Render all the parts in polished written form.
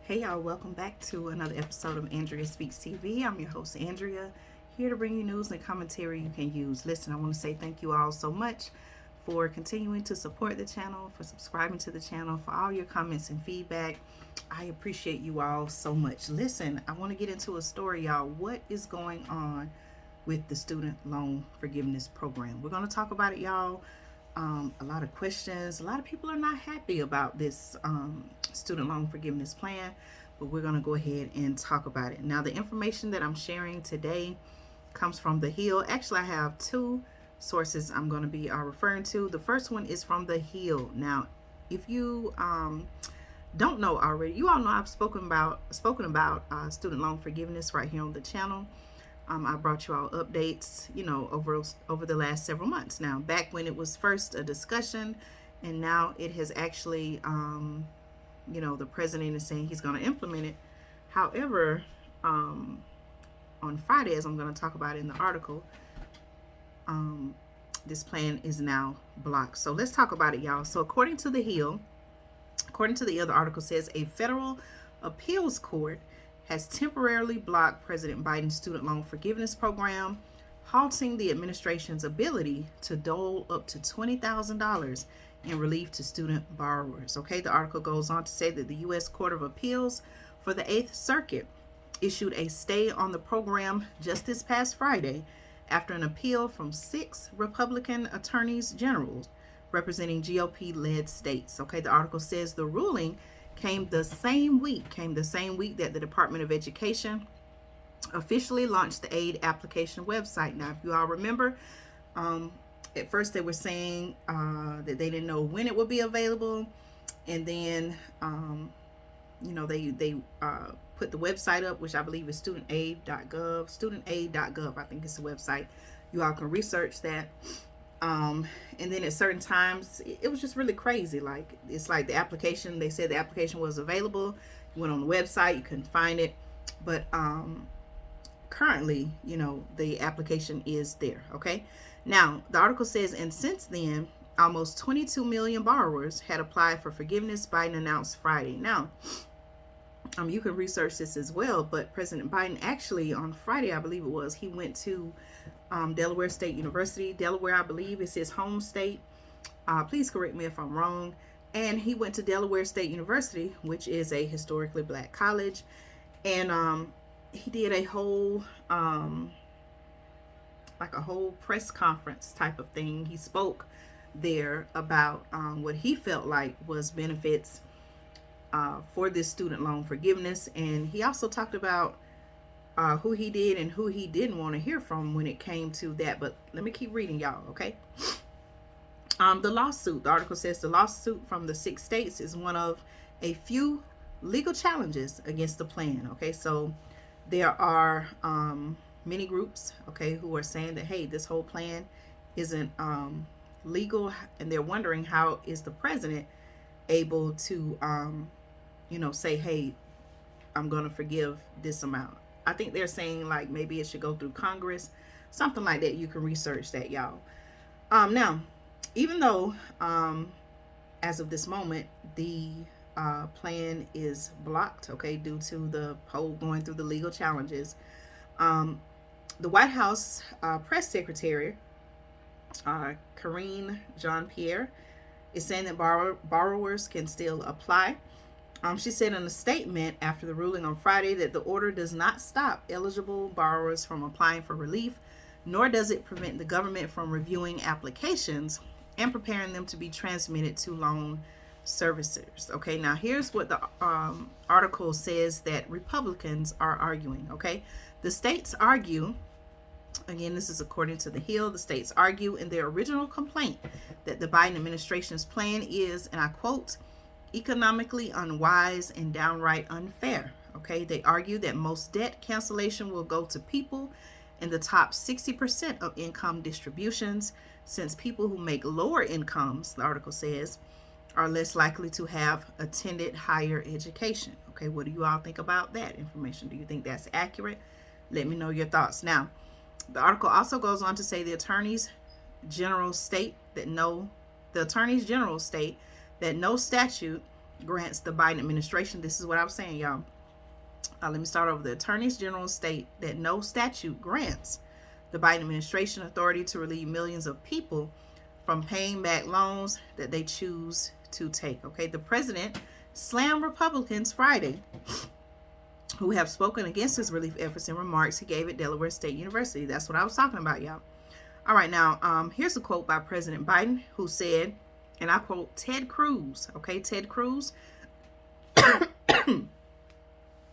Hey y'all, welcome back to another episode of Andrea Speaks TV. I'm your host, Andrea, here to bring you news and commentary you can use. Listen, I want to say thank you all so much for continuing to support the channel, for subscribing to the channel, for all your comments and feedback. I appreciate you all so much. Listen, I want to get into a story, y'all. What is going on with the student loan forgiveness program? We're going to talk about it, y'all. A lot of questions. A lot of people are not happy about this student loan forgiveness plan, but we're going to go ahead and talk about it. Now, the information that I'm sharing today comes from The Hill. Actually, I have two sources I'm going to be referring to. The first one is from The Hill. Now, if you don't know already, you all know I've spoken about student loan forgiveness right here on the channel. I brought you all updates, over the last several months now, back when it was first a discussion, and now it has actually, the president is saying he's going to implement it. However, on Friday, as I'm going to talk about in the article, this plan is now blocked. So let's talk about it, y'all. So according to The other article says a federal appeals court has temporarily blocked President Biden's student loan forgiveness program, halting the administration's ability to dole up to $20,000 in relief to student borrowers. Okay, the article goes on to say that the U.S. Court of Appeals for the Eighth Circuit issued a stay on the program just this past Friday after an appeal from 6 Republican attorneys general representing GOP-led states. Okay, the article says the ruling came the same week that the Department of Education officially launched the aid application website. Now, if you all remember, at first they were saying that they didn't know when it would be available, and then they put the website up, which I believe is studentaid.gov. I think it's the website. You all can research that. And then at certain times it was just really crazy. Like, it's like the application, they said the application was available. You went on the website, you couldn't find it. But currently, the application is there. Okay. Now, the article says, and since then, almost 22 million borrowers had applied for forgiveness, Biden announced Friday. Now, you can research this as well, but President Biden actually on Friday, I believe it was, he went to Delaware State University. Delaware, I believe, is his home state. Please correct me if I'm wrong. And he went to Delaware State University, which is a historically black college. And he did a whole, press conference type of thing. He spoke there about what he felt like was benefits for this student loan forgiveness. And he also talked about who he did and who he didn't want to hear from when it came to that. But let me keep reading, y'all, okay? The lawsuit, the article says the lawsuit from the 6 states is one of a few legal challenges against the plan, okay? So there are many groups, okay, who are saying that, hey, this whole plan isn't legal, and they're wondering how is the president able to, say, hey, I'm going to forgive this amount. I think they're saying like maybe it should go through Congress, something like that. You can research that, y'all. Now, even though as of this moment the plan is blocked, okay, due to the whole going through the legal challenges, the White House press secretary Karine Jean-Pierre is saying that borrowers can still apply. She said in a statement after the ruling on Friday that the order does not stop eligible borrowers from applying for relief, nor does it prevent the government from reviewing applications and preparing them to be transmitted to loan servicers. Okay, now here's what the article says that Republicans are arguing. Okay, the states argue, again, this is according to The Hill, the states argue in their original complaint that the Biden administration's plan is, and I quote, economically unwise and downright unfair. Okay, they argue that most debt cancellation will go to people in the top 60% of income distributions, since people who make lower incomes, the article says, are less likely to have attended higher education. Okay, what do you all think about that information? Do you think that's accurate? Let me know your thoughts. Now, the article also goes on to say the attorneys general state that no statute grants the Biden administration. This is what I was saying, y'all. Let me start over. The attorneys general state that no statute grants the Biden administration authority to relieve millions of people from paying back loans that they choose to take. Okay, the president slammed Republicans Friday who have spoken against his relief efforts in remarks he gave at Delaware State University. That's what I was talking about, y'all. All right, now, here's a quote by President Biden, who said, and I quote, Ted Cruz, okay, Ted Cruz,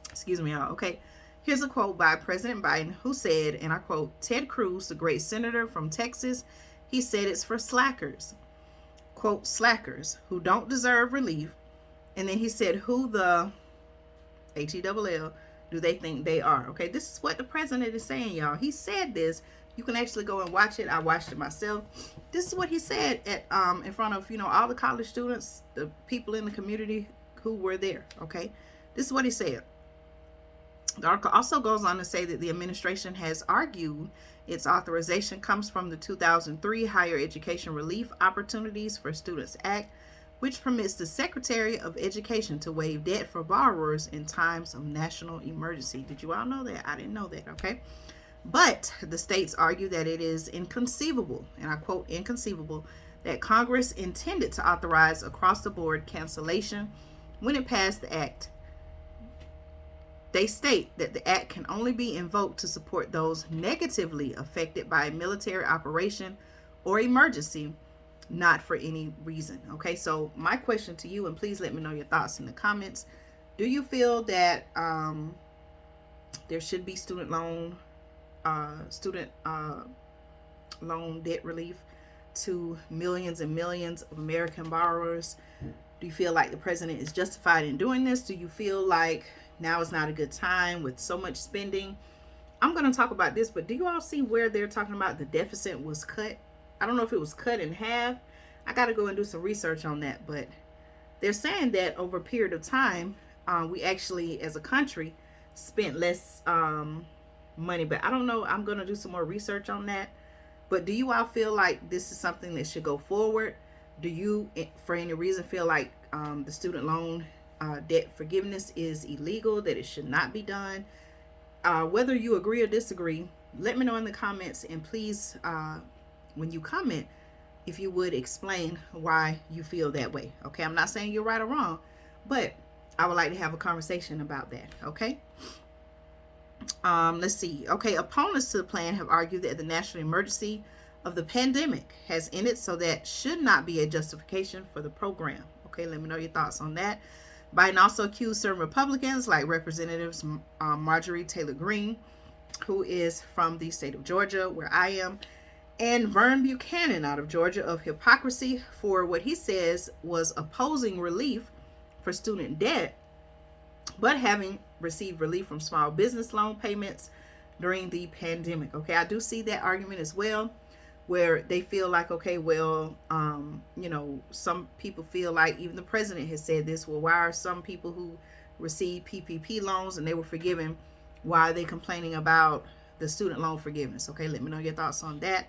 excuse me, y'all, okay. Here's a quote by President Biden, who said, and I quote, Ted Cruz, the great senator from Texas, he said it's for slackers, quote, slackers who don't deserve relief. And then he said, who the H-E-double-L do they think they are? Okay, this is what the president is saying, y'all. He said this. You can actually go and watch it. I watched it myself. This is what he said at in front of, you know, all the college students, the people in the community who were there. Okay, this is what he said. The article also goes on to say that the administration has argued its authorization comes from the 2003 Higher Education Relief Opportunities for Students Act, which permits the Secretary of Education to waive debt for borrowers in times of national emergency. Did you all know that? I didn't know that, okay? But the states argue that it is inconceivable, and I quote, inconceivable, that Congress intended to authorize across-the-board cancellation when it passed the act. They state that the act can only be invoked to support those negatively affected by a military operation or emergency, not for any reason. Okay, so my question to you, and please let me know your thoughts in the comments. Do you feel that there should be student loan debt relief to millions and millions of American borrowers? Do you feel like the president is justified in doing this? Do you feel like now is not a good time with so much spending? I'm going to talk about this, but do you all see where they're talking about the deficit was cut? I don't know if it was cut in half. I got to go and do some research on that, but they're saying that over a period of time, we actually, as a country, spent less money. But I don't know. I'm going to do some more research on that. But do you all feel like this is something that should go forward? Do you, for any reason, feel like the student loan debt forgiveness is illegal, that it should not be done? Whether you agree or disagree, let me know in the comments, and please, when you comment, if you would explain why you feel that way. Okay, I'm not saying you're right or wrong, but I would like to have a conversation about that. Okay, let's see. Okay, opponents to the plan have argued that the national emergency of the pandemic has ended, so that should not be a justification for the program. Okay, let me know your thoughts on that. Biden also accused certain Republicans, like Representatives Marjorie Taylor Greene, who is from the state of Georgia, where I am, and Vern Buchanan out of Georgia, of hypocrisy for what he says was opposing relief for student debt, but having received relief from small business loan payments during the pandemic. Okay, I do see that argument as well, where they feel like, okay, well, you know, some people feel like, even the president has said this, well, why are some people who received PPP loans and they were forgiven, why are they complaining about the student loan forgiveness? Okay, let me know your thoughts on that.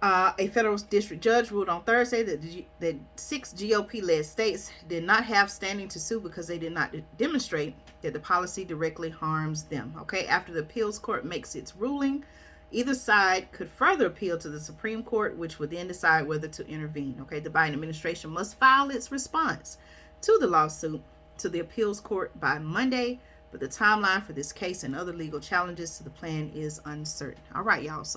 A federal district judge ruled on Thursday that 6 GOP-led states did not have standing to sue because they did not demonstrate that the policy directly harms them. Okay, after the appeals court makes its ruling, either side could further appeal to the Supreme Court, which would then decide whether to intervene. Okay, the Biden administration must file its response to the lawsuit to the appeals court by Monday, but the timeline for this case and other legal challenges to the plan is uncertain. All right, y'all. So